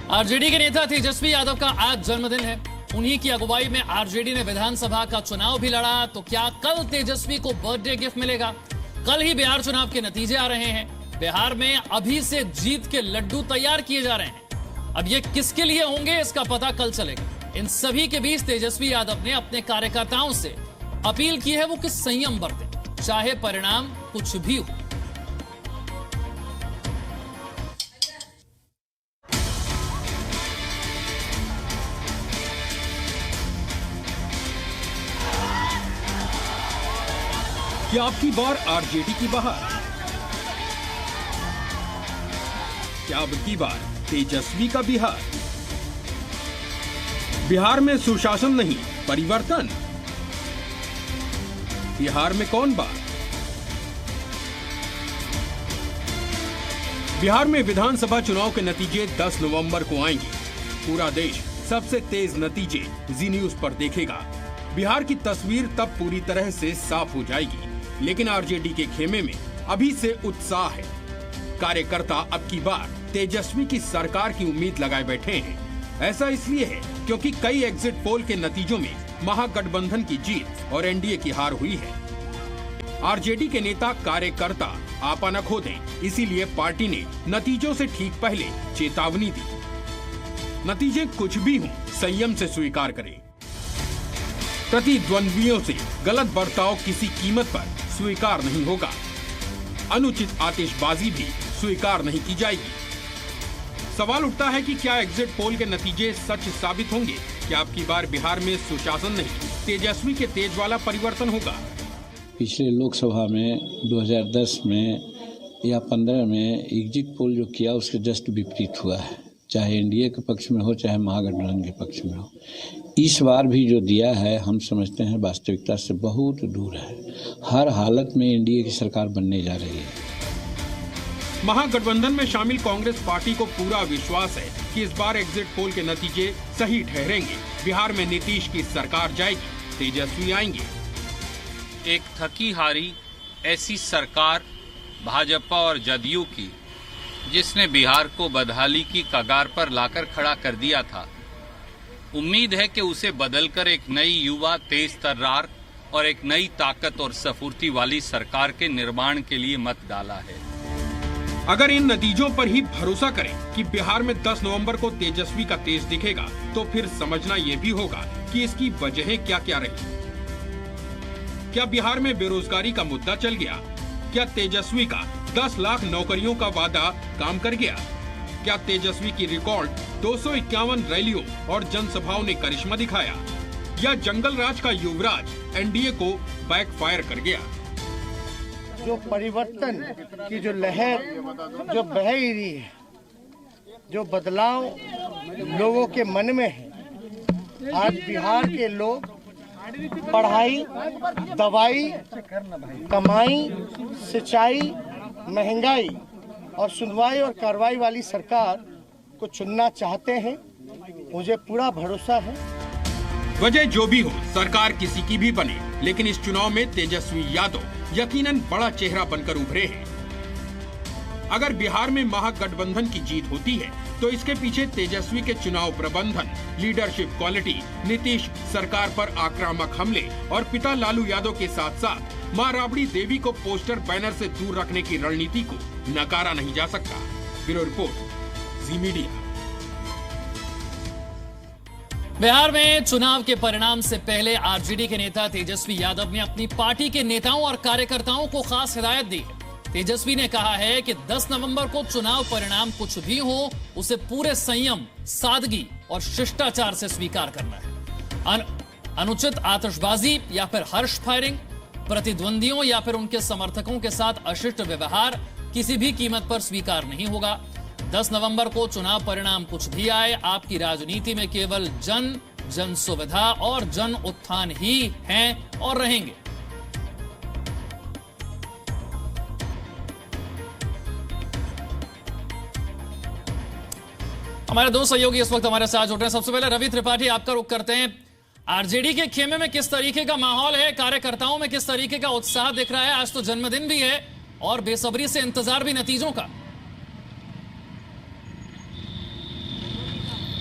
RJD के नेता तेजस्वी यादव का आज जन्मदिन है। उन्हीं की अगुवाई में आरजेडी ने विधानसभा का चुनाव भी लड़ा। तो क्या कल तेजस्वी को बर्थडे गिफ्ट मिलेगा? कल ही बिहार चुनाव के नतीजे आ रहे हैं। बिहार में अभी से जीत के लड्डू तैयार किए जा रहे हैं। अब ये किसके लिए होंगे इसका पता कल चलेगा। इन सभी के बीच तेजस्वी यादव ने अपने कार्यकर्ताओं से अपील की है वो कि संयम बरतें, चाहे परिणाम कुछ भी हो। क्या आपकी बार आरजेडी की बहार? क्या अब की बार तेजस्वी का बिहार? बिहार में सुशासन नहीं, परिवर्तन। बिहार में कौन बात? बिहार में विधानसभा चुनाव के नतीजे 10 नवंबर को आएंगे। पूरा देश सबसे तेज नतीजे जी न्यूज पर देखेगा। बिहार की तस्वीर तब पूरी तरह से साफ हो जाएगी। लेकिन आरजेडी के खेमे में अभी से उत्साह है। कार्यकर्ता अब की बार तेजस्वी की सरकार की उम्मीद लगाए बैठे हैं। ऐसा इसलिए है क्योंकि कई एग्जिट पोल के नतीजों में महागठबंधन की जीत और एनडीए की हार हुई है। आरजेडी के नेता कार्यकर्ता आपा न खो दें, इसीलिए पार्टी ने नतीजों से ठीक पहले चेतावनी दी। नतीजे कुछ भी हों, संयम से स्वीकार करें। प्रतिद्वंद्वियों से गलत बर्ताव किसी कीमत पर स्वीकार नहीं होगा। अनुचित आतिशबाजी भी स्वीकार नहीं की जाएगी। सवाल उठता है कि क्या एग्जिट पोल के नतीजे सच साबित होंगे? क्या अब की बार बिहार में सुशासन नहीं, तेजस्वी के तेज वाला परिवर्तन होगा? पिछले लोकसभा में 2010 में या 15 में एग्जिट पोल जो किया उसके जस्ट विपरीत हुआ है, चाहे एनडीए के पक्ष में हो चाहे महागठबंधन के पक्ष में हो। इस बार भी जो दिया है हम समझते हैं वास्तविकता से बहुत दूर है। हर हालत में एनडीए की सरकार बनने जा रही है। महागठबंधन में शामिल कांग्रेस पार्टी को पूरा विश्वास है कि इस बार एग्जिट पोल के नतीजे सही ठहरेंगे। बिहार में नीतीश की सरकार जाएगी, तेजस्वी आएंगे। एक थकी हारी ऐसी सरकार भाजपा और जदयू की, जिसने बिहार को बदहाली की कगार पर लाकर खड़ा कर दिया था। उम्मीद है कि उसे बदलकर एक नई युवा, तेज तर्रार और एक नई ताकत और सफूर्ती वाली सरकार के निर्माण के लिए मत डाला है। अगर इन नतीजों पर ही भरोसा करें कि बिहार में 10 नवंबर को तेजस्वी का तेज दिखेगा, तो फिर समझना ये भी होगा कि इसकी वजहें क्या क्या रही। क्या बिहार में बेरोजगारी का मुद्दा चल गया? क्या तेजस्वी का 10 लाख नौकरियों का वादा काम कर गया? क्या तेजस्वी की रिकॉर्ड 251 रैलियों और जनसभाओं ने करिश्मा दिखाया? या जंगल राज का युवराज एनडीए को बैकफायर कर गया? जो परिवर्तन की जो लहर जो बह रही है, जो बदलाव लोगों के मन में है, आज बिहार के लोग पढ़ाई, दवाई, कमाई, सिंचाई, महंगाई और सुनवाई और कार्रवाई वाली सरकार को चुनना चाहते हैं। मुझे पूरा भरोसा है। वजह जो भी हो, सरकार किसी की भी बने, लेकिन इस चुनाव में तेजस्वी यादव यकीनन बड़ा चेहरा बनकर उभरे हैं। अगर बिहार में महागठबंधन की जीत होती है तो इसके पीछे तेजस्वी के चुनाव प्रबंधन, लीडरशिप क्वालिटी, नीतीश सरकार पर आक्रामक हमले और पिता लालू यादव के साथ साथ मां राबड़ी देवी को पोस्टर बैनर से दूर रखने की रणनीति को नकारा नहीं जा सकता। ब्यूरो रिपोर्ट, जी मीडिया। बिहार में चुनाव के परिणाम से पहले आरजेडी के नेता तेजस्वी यादव ने अपनी पार्टी के नेताओं और कार्यकर्ताओं को खास हिदायत दी है। तेजस्वी ने कहा है कि 10 नवंबर को चुनाव परिणाम कुछ भी हो, उसे पूरे संयम, सादगी और शिष्टाचार से स्वीकार करना है। अनुचित आतिशबाजी या फिर हर्ष फायरिंग, प्रतिद्वंदियों या फिर उनके समर्थकों के साथ अशिष्ट व्यवहार किसी भी कीमत पर स्वीकार नहीं होगा। 10 नवंबर को चुनाव परिणाम कुछ भी आए, आपकी राजनीति में केवल जन सुविधा और जन उत्थान ही हैं और रहेंगे। हमारे दो सहयोगी इस वक्त हमारे साथ जुड़ रहे हैं। सबसे पहले रवि त्रिपाठी, आपका रुख करते हैं। आरजेडी के खेमे में किस तरीके का माहौल है, कार्यकर्ताओं में किस तरीके का उत्साह दिख रहा है? आज तो जन्मदिन भी है और बेसब्री से इंतजार भी नतीजों का।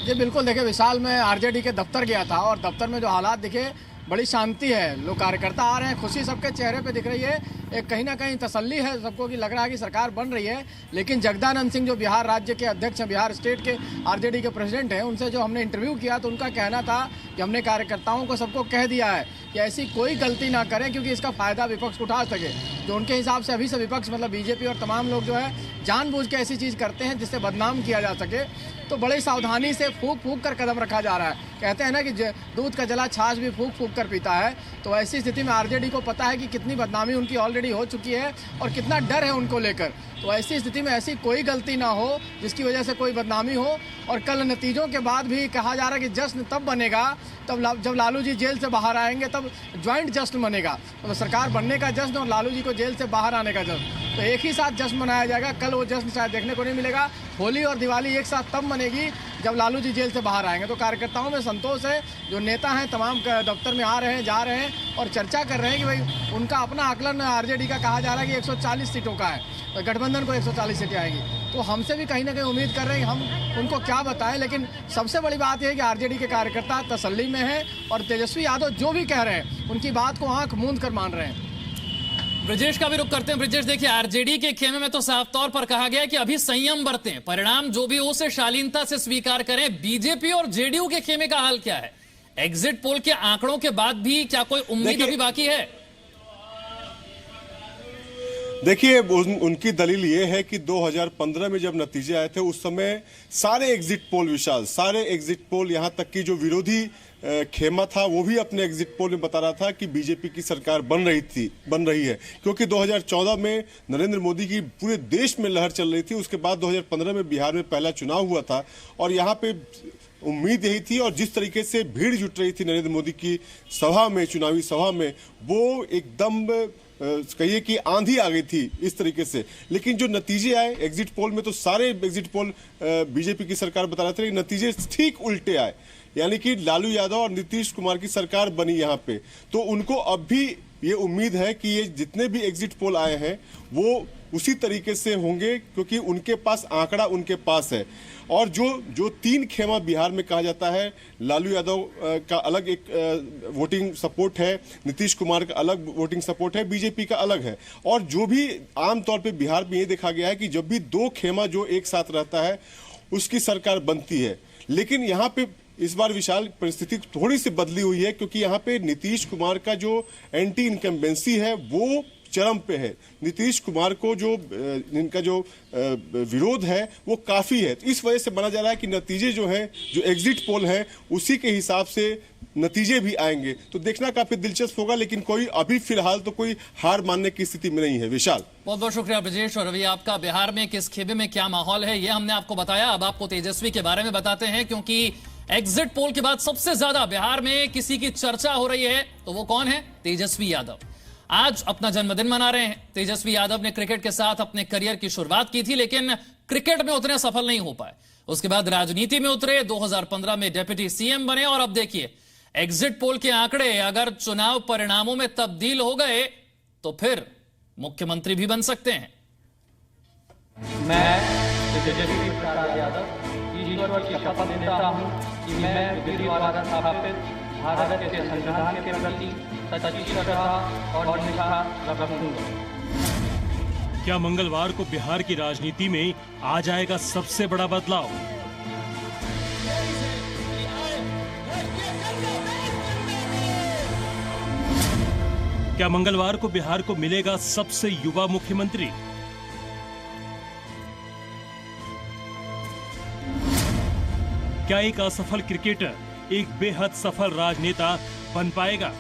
जी बिल्कुल, देखिए विशाल में आरजेडी के दफ्तर गया था और दफ्तर में जो हालात दिखे, बड़ी शांति है, लोग कार्यकर्ता आ रहे हैं, खुशी सबके चेहरे पे दिख रही है, एक कहीं ना कहीं तसल्ली है सबको कि लग रहा है कि सरकार बन रही है। लेकिन जगदानंद सिंह जो बिहार राज्य के अध्यक्ष हैं, बिहार स्टेट के आरजेडी के प्रेसिडेंट हैं, उनसे जो हमने इंटरव्यू किया तो उनका कहना था कि हमने कार्यकर्ताओं को सबको कह दिया है कि ऐसी कोई गलती ना करें क्योंकि इसका फायदा विपक्ष उठा सके। जो उनके हिसाब से अभी से विपक्ष मतलब बीजेपी और तमाम लोग जो है जानबूझ के ऐसी चीज़ करते हैं जिससे बदनाम किया जा सके, तो बड़ी सावधानी से फूंक फूंक कर कदम रखा जा रहा है। कहते हैं ना कि दूध का जला छाछ भी फूंक फूंक कर पीता है, तो ऐसी स्थिति में आरजेडी को पता है कि कितनी बदनामी उनकी ऑलरेडी हो चुकी है और कितना डर है उनको लेकर। तो ऐसी स्थिति में ऐसी कोई गलती ना हो जिसकी वजह से कोई बदनामी हो। और कल नतीजों के बाद भी कहा जा रहा है कि जश्न तब बनेगा तब जब लालू जी जेल से बाहर आएंगे, तब ज्वाइंट जश्न बनेगा, तो सरकार बनने का जश्न और लालू जी को जेल से बाहर आने का जश्न, तो एक ही साथ जश्न मनाया जाएगा। कल वो जश्न शायद देखने को नहीं मिलेगा। होली और दिवाली एक साथ तब मनेगी जब लालू जी जेल से बाहर आएंगे। तो कार्यकर्ताओं में संतोष है, जो नेता हैं तमाम दफ्तर में आ रहे हैं, जा रहे हैं और चर्चा कर रहे हैं कि भाई उनका अपना आकलन आरजेडी का कहा जा रहा है कि 140 सीटों का है, तो गठबंधन को 140 सीटें आएंगी। तो हमसे भी कहीं ना कहीं उम्मीद कर रहे हैं कि हम उनको क्या बताएं, लेकिन सबसे बड़ी बात यह है कि आरजेडी के कार्यकर्ता तसल्ली में हैं और तेजस्वी यादव जो भी कह रहे हैं उनकी बात को आंख मूंद कर मान रहे हैं। ब्रजेश का भी रुख करते हैं। ब्रजेश, देखिए आरजेडी के खेमे में तो साफ तौर पर कहा गया है कि अभी संयम बरतें, परिणाम जो भी हो उसे शालीनता से स्वीकार करें। बीजेपी और जेडीयू के खेमे का हाल क्या है? एग्जिट पोल के आंकड़ों के बाद भी क्या कोई उम्मीद अभी बाकी है? देखिए उनकी दलील ये है कि 2015 में जब नतीजे आए थे उस समय सारे एग्जिट पोल, विशाल सारे एग्जिट पोल, यहां तक कि जो विरोधी खेमा था वो भी अपने एग्जिट पोल में बता रहा था कि बीजेपी की सरकार बन रही है, क्योंकि 2014 में नरेंद्र मोदी की पूरे देश में लहर चल रही थी। उसके बाद 2015 में बिहार में पहला चुनाव हुआ था और यहाँ पे उम्मीद यही थी, और जिस तरीके से भीड़ जुट रही थी नरेंद्र मोदी की सभा में, चुनावी सभा में, वो एकदम कहिए कि आंधी आ गई थी इस तरीके से। लेकिन जो नतीजे आए एग्जिट पोल में, तो सारे एग्जिट पोल बीजेपी की सरकार बता रहे थे, नतीजे ठीक उल्टे आए, यानी कि लालू यादव और नीतीश कुमार की सरकार बनी यहाँ पे। तो उनको अब भी ये उम्मीद है कि ये जितने भी एग्जिट पोल आए हैं वो उसी तरीके से होंगे, क्योंकि उनके पास आंकड़ा उनके पास है। और जो तीन खेमा बिहार में कहा जाता है, लालू यादव का अलग एक वोटिंग सपोर्ट है, नीतीश कुमार का अलग वोटिंग सपोर्ट है, बीजेपी का अलग है। और जो भी आमतौर पे बिहार में ये देखा गया है कि जब भी दो खेमा जो एक साथ रहता है उसकी सरकार बनती है। लेकिन यहाँ पे इस बार विशाल परिस्थिति थोड़ी सी बदली हुई है, क्योंकि यहाँ पे नीतीश कुमार का जो एंटी इनकम्बेंसी है वो चरम पे है। नीतीश कुमार को जो इनका जो विरोध है वो काफी है। इस वजह से माना जा रहा है कि नतीजे जो हैं, जो एग्जिट पोल हैं, उसी के हिसाब से नतीजे भी आएंगे। तो देखना काफी दिलचस्प होगा, लेकिन कोई अभी फिलहाल तो कोई हार मानने की स्थिति में नहीं है। विशाल, बहुत बहुत शुक्रिया ब्रजेश। और अभी आपका बिहार में किस खेमे में क्या माहौल है ये हमने आपको बताया। अब आपको तेजस्वी के बारे में बताते हैं, क्योंकि एग्जिट पोल के बाद सबसे ज्यादा बिहार में किसी की चर्चा हो रही है, तो वो कौन है? तेजस्वी यादव। आज अपना जन्मदिन मना रहे हैं। तेजस्वी यादव ने क्रिकेट के साथ अपने करियर की शुरुआत की थी, लेकिन क्रिकेट में उतने सफल नहीं हो पाए। उसके बाद राजनीति में उतरे, 2015 में डिप्टी सीएम बने, और अब देखिए एग्जिट पोल के आंकड़े अगर चुनाव परिणामों में तब्दील हो गए तो फिर मुख्यमंत्री भी बन सकते हैं। मैं तेजस्वी प्रसाद यादव ईश्वर की शपथ लेता हूं कि मैं विधि द्वारा स्थापित भारत के संविधान के प्रति सच्ची श्रद्धा और निष्ठा रखूंगा। क्या मंगलवार को बिहार की राजनीति में आ जाएगा सबसे बड़ा बदलाव? क्या मंगलवार को बिहार को मिलेगा सबसे युवा मुख्यमंत्री? क्या एक असफल क्रिकेटर एक बेहद सफल राजनेता बन पाएगा?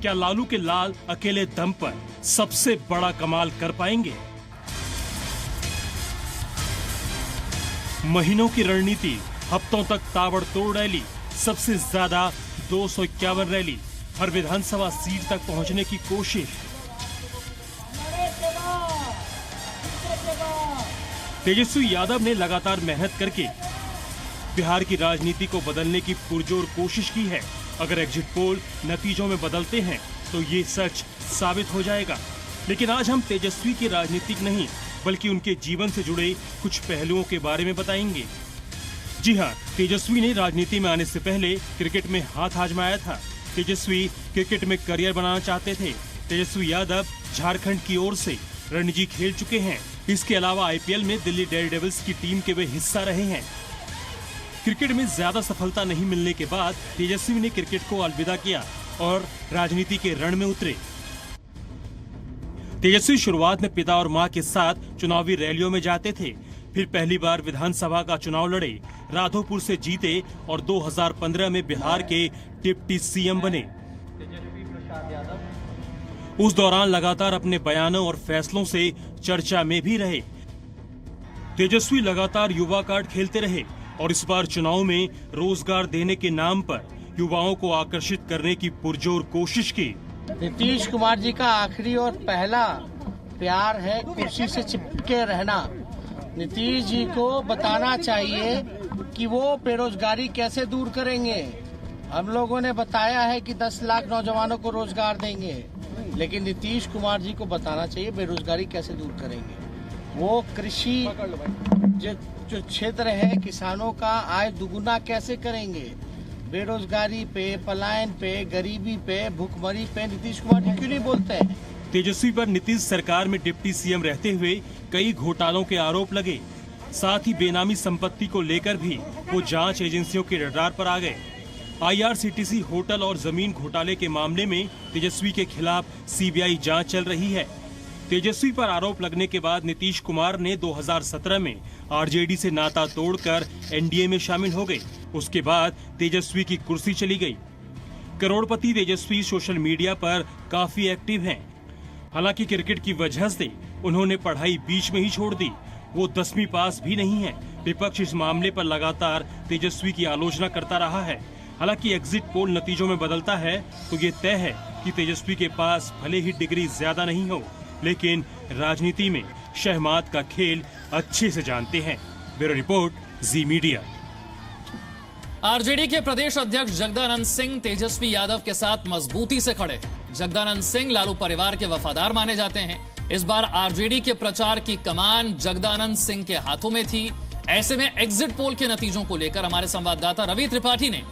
क्या लालू के लाल अकेले दम पर सबसे बड़ा कमाल कर पाएंगे? महीनों की रणनीति, हफ्तों तक ताबड़तोड़ रैली, सबसे ज्यादा 251 रैली, हर विधानसभा सीट तक पहुंचने की कोशिश। तेजस्वी यादव ने लगातार मेहनत करके बिहार की राजनीति को बदलने की पुरजोर कोशिश की है। अगर एग्जिट पोल नतीजों में बदलते हैं तो ये सच साबित हो जाएगा। लेकिन आज हम तेजस्वी की राजनीतिक नहीं बल्कि उनके जीवन से जुड़े कुछ पहलुओं के बारे में बताएंगे। जी हाँ, तेजस्वी ने राजनीति में आने से पहले क्रिकेट में हाथ आजमाया था। तेजस्वी क्रिकेट में करियर बनाना चाहते थे। तेजस्वी यादव झारखंड की ओर से रणजी खेल चुके हैं। इसके अलावा आईपीएल में दिल्ली डेयरडेविल्स की टीम के वे हिस्सा रहे हैं। क्रिकेट में ज्यादा सफलता नहीं मिलने के बाद तेजस्वी ने क्रिकेट को अलविदा किया और राजनीति के रण में उतरे। तेजस्वी शुरुआत में पिता और मां के साथ चुनावी रैलियों में जाते थे। फिर पहली बार विधानसभा का चुनाव लड़े, राधोपुर से जीते और 2015 में बिहार के डिप्टी सीएम बने। उस दौरान लगातार अपने बयानों और फैसलों से चर्चा में भी रहे। तेजस्वी लगातार युवा कार्ड खेलते रहे और इस बार चुनाव में रोजगार देने के नाम पर युवाओं को आकर्षित करने की पुरजोर कोशिश की। नीतीश कुमार जी का आखिरी और पहला प्यार है कुर्सी से चिपके रहना। नीतीश जी को बताना चाहिए कि वो बेरोजगारी कैसे दूर करेंगे। हम लोगों ने बताया है कि 10 लाख नौजवानों को रोजगार देंगे, लेकिन नीतीश कुमार जी को बताना चाहिए बेरोजगारी कैसे दूर करेंगे। वो कृषि जो क्षेत्र है, किसानों का आय दुगुना कैसे करेंगे। बेरोजगारी पे, पलायन पे, गरीबी पे, भूखमरी पे नीतीश कुमार जी क्यों नहीं बोलते हैं? तेजस्वी पर नीतीश सरकार में डिप्टी सीएम रहते हुए कई घोटालों के आरोप लगे। साथ ही बेनामी संपत्ति को लेकर भी वो जांच एजेंसियों के रडार पर आ गए। आईआरसीटीसी होटल और जमीन घोटाले के मामले में तेजस्वी के खिलाफ सीबीआई जांच चल रही है। तेजस्वी पर आरोप लगने के बाद नीतीश कुमार ने 2017 में आरजेडी से नाता तोड़कर एनडीए में शामिल हो गए। उसके बाद तेजस्वी की कुर्सी चली गई। करोड़पति तेजस्वी सोशल मीडिया पर काफी एक्टिव हैं। हालांकि क्रिकेट की वजह से उन्होंने पढ़ाई बीच में ही छोड़ दी। वो 10वीं पास भी नहीं है। विपक्ष इस मामले पर लगातार तेजस्वी की आलोचना करता रहा है। हालांकि एग्जिट पोल नतीजों में बदलता है तो ये तय है कि तेजस्वी के पास भले ही डिग्री ज्यादा नहीं हो, लेकिन राजनीति में शहमात का खेल अच्छे से जानते हैं। ब्यूरो रिपोर्ट, जी मीडिया। आरजेडी के प्रदेश अध्यक्ष जगदानंद सिंह तेजस्वी यादव के साथ मजबूती से खड़े। जगदानंद सिंह लालू परिवार के वफादार माने जाते हैं। इस बार आरजेडी के प्रचार की कमान जगदानंद सिंह के हाथों में थी। ऐसे में एग्जिट पोल के नतीजों को लेकर हमारे संवाददाता रवि त्रिपाठी ने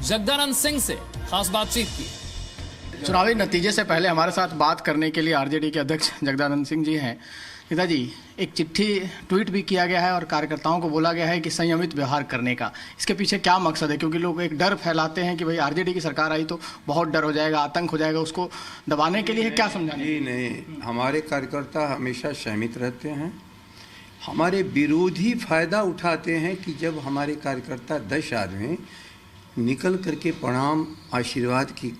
जगदानंद सिंह से खास बातचीत की। चुनावी नतीजे से पहले हमारे साथ बात करने के लिए आरजेडी के अध्यक्ष जगदानंद सिंह जी हैं। पिताजी, एक चिट्ठी ट्वीट भी किया गया है और कार्यकर्ताओं को बोला गया है कि संयमित व्यवहार करने का। इसके पीछे क्या मकसद है? क्योंकि लोग एक डर फैलाते हैं कि भाई आरजेडी की सरकार आई तो बहुत डर हो जाएगा, आतंक हो जाएगा, उसको दबाने के लिए क्या समझाना? जी नहीं, हमारे कार्यकर्ता हमेशा संयमित रहते हैं। हमारे विरोधी फायदा उठाते हैं कि जब हमारे कार्यकर्ता 10 आदमी निकल करके प्रणाम आशीर्वाद की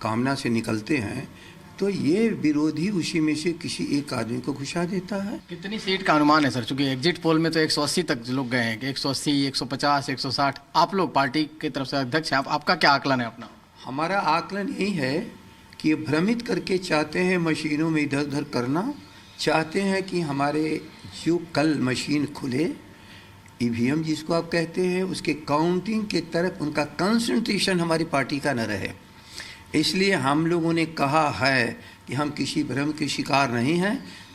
कामना से निकलते हैं तो ये विरोधी उसी में से किसी एक आदमी को घुसा देता है। कितनी सीट का अनुमान है सर? चूंकि एग्जिट पोल में तो 180 तक लोग गए हैं कि 180, 150, 160। आप लोग पार्टी की तरफ से अध्यक्ष हैं, आपका क्या आकलन है अपना? हमारा आकलन यही है कि भ्रमित करके चाहते हैं मशीनों में इधर उधर करना, चाहते हैं कि हमारे जो कल मशीन खुले, ईवीएम जिसको आप कहते हैं, उसके काउंटिंग के तरफ उनका कंसंट्रेशन हमारी पार्टी का न रहे। इसलिए हम लोगों ने कहा है कि हम किसी भ्रम के शिकार नहीं हैं।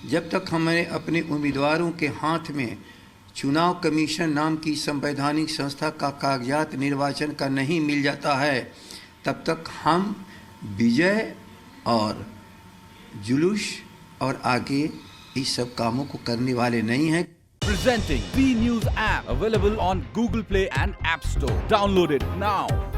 जब तक हमें अपने उम्मीदवारों के हाथ में चुनाव कमीशन नाम की संवैधानिक संस्था का कागजात निर्वाचन का नहीं मिल जाता है, तब तक हम विजय और जुलूस और आगे इस सब कामों को करने वाले नहीं हैं। Presenting V News app available on Google Play and App Store. Download it now.